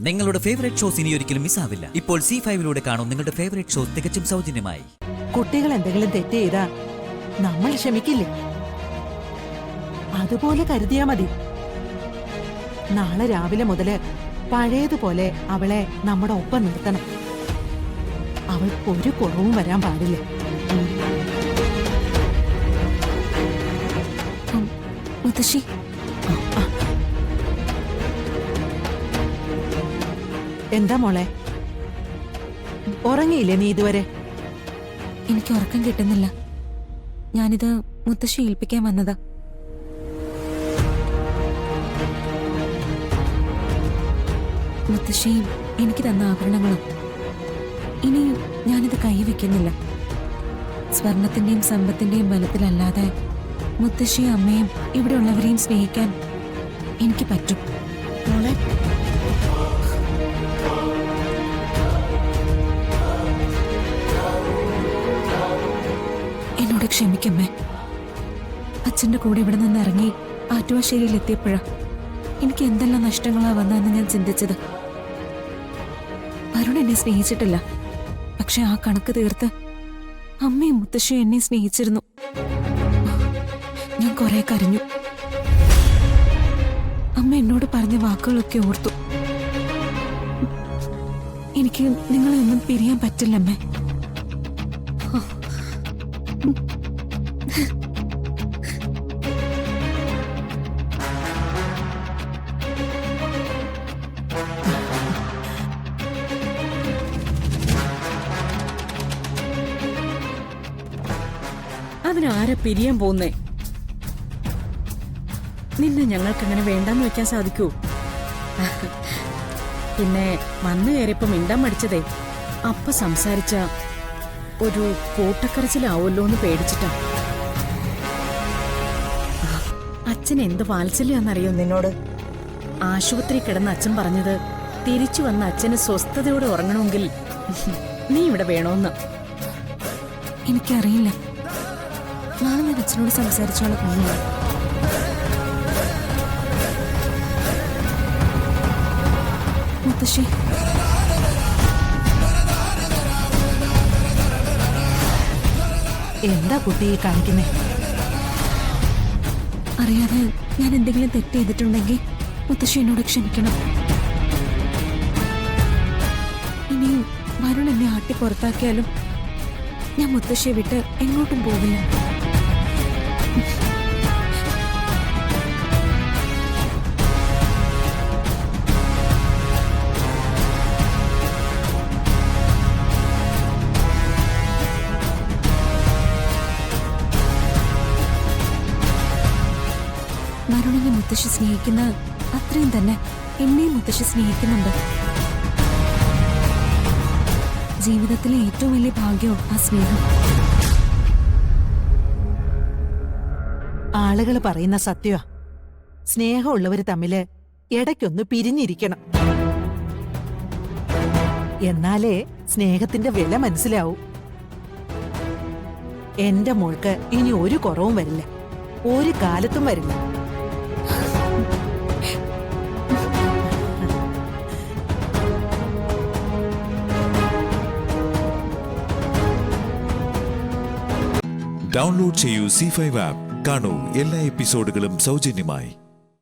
നിങ്ങളുടെ favourite shows ഇനി ഒരിക്കലും മിസ്സാവില്ല. ഇപ്പോൾ C5 കാണും നിങ്ങളുടെ ഫേവറേറ്റ് ഷോസ് തികച്ചും സൗജന്യമായി. കുട്ടികൾ എന്തെങ്കിലും തെറ്റ് ചെയ്താ നമ്മൾ ക്ഷമിക്കില്ലേ? അതുപോലെ കരുതിയാ മതി. നാളെ രാവിലെ മുതല് പഴയതുപോലെ അവളെ നമ്മുടെ ഒപ്പം നിർത്തണം. അവൾക്ക് ഒരു കുറവും വരാൻ പാടില്ല. മുത്തശ്ശി, എന്താ മോളെ, ഉറങ്ങിയില്ലേ നീ ഇതുവരെ? എനിക്ക് ഉറക്കം കിട്ടുന്നില്ല. ഞാനിത് മുത്തശ്ശി ഏൽപ്പിക്കാൻ വന്നതാ. മുത്തശ്ശി എനിക്ക് തന്ന ആഭരണങ്ങളും ഇനി ഞാനിത് കൈവയ്ക്കുന്നില്ല. സ്വർണത്തിന്റെയും സമ്പത്തിന്റെയും ബലത്തിലല്ലാതെ മുത്തശ്ശിയും അമ്മയും ഇവിടെ ഉള്ളവരെയും സ്നേഹിക്കാൻ എനിക്ക് പറ്റും. മോളെ, എന്നോട് ക്ഷമിക്കമ്മേ. അച്ഛന്റെ കൂടെ ഇവിടെ നിന്ന് ഇറങ്ങി ആറ്റുവാശ്ശേരിയിൽ എത്തിയപ്പോഴാ എനിക്ക് എന്തെല്ലാം നഷ്ടങ്ങളാ വന്നതെന്ന് ഞാൻ ചിന്തിച്ചത്. വരുൺ എന്നെ സ്നേഹിച്ചിട്ടില്ല, പക്ഷെ ആ കണക്ക് തീർത്ത് അമ്മയും മുത്തശ്ശിയും എന്നെ സ്നേഹിച്ചിരുന്നു. ഞാൻ കുറെ കരഞ്ഞു. അമ്മ എന്നോട് പറഞ്ഞ വാക്കുകളൊക്കെ ഓർത്തു. എനിക്ക് നിങ്ങളെ ഒന്നും പിരിയാൻ പറ്റില്ലമ്മേ. അതിനാരെ പിരിയാൻ പോകുന്നേ? നിന്നെ ഞങ്ങൾക്കങ്ങനെ വേണ്ടാന്ന് വെക്കാൻ സാധിക്കൂ? പിന്നെ വന്നു കയറിയപ്പോ മിണ്ടാൻ മടിച്ചതേ അപ്പ സംസാരിച്ച ഒരു കൂട്ടക്കരച്ചിലാവുമല്ലോ എന്ന് പേടിച്ചിട്ടാ. അച്ഛൻ എന്ത് വാത്സല്യാന്നറിയോ നിന്നോട്? ആശുപത്രി കിടന്ന അച്ഛൻ പറഞ്ഞത് തിരിച്ചു വന്ന അച്ഛന് സ്വസ്ഥതയോടെ ഉറങ്ങണമെങ്കിൽ നീ ഇവിടെ വേണോന്ന്. എനിക്കറിയില്ല. നാളെ ഞാൻ അച്ഛനോട് സംസാരിച്ചോളാം. മുത്തശ്ശി, എന്താ കുട്ടി കാണിക്കുന്നേ? അറിയാതെ ഞാൻ എന്തെങ്കിലും തെറ്റ് ചെയ്തിട്ടുണ്ടെങ്കിൽ മുത്തശ്ശി എന്നോട് ക്ഷമിക്കണം. ഇനിയും വരുൺ എന്നെ ആട്ടി പുറത്താക്കിയാലും ഞാൻ മുത്തശ്ശിയെ വിട്ട് എങ്ങോട്ടും പോവില്ല. വരുണിനെ മുത്തശ്ശി സ്നേഹിക്കുന്ന അത്രയും തന്നെ എന്നെയും മുത്തശ്ശി സ്നേഹിക്കുന്നുണ്ട്. ജീവിതത്തിലെ ഏറ്റവും വലിയ ഭാഗ്യവും ആ സ്നേഹം. ആളുകൾ പറയുന്ന സത്യമാ. സ്നേഹമുള്ളവര് തമ്മില് ഇടയ്ക്കൊന്ന് പിരിഞ്ഞിരിക്കണം. എന്നാലേ സ്നേഹത്തിന്റെ വില മനസ്സിലാവൂ. എന്റെ മോൾക്ക് ഇനി ഒരു കുറവും വരില്ല, ഒരു കാലത്തും വരില്ല. ഡൗൺലോഡ് ചെയ്യൂ C5 ആപ്പ്. കാണൂ എല്ലാ എപ്പിസോഡുകളും സൗജന്യമായി.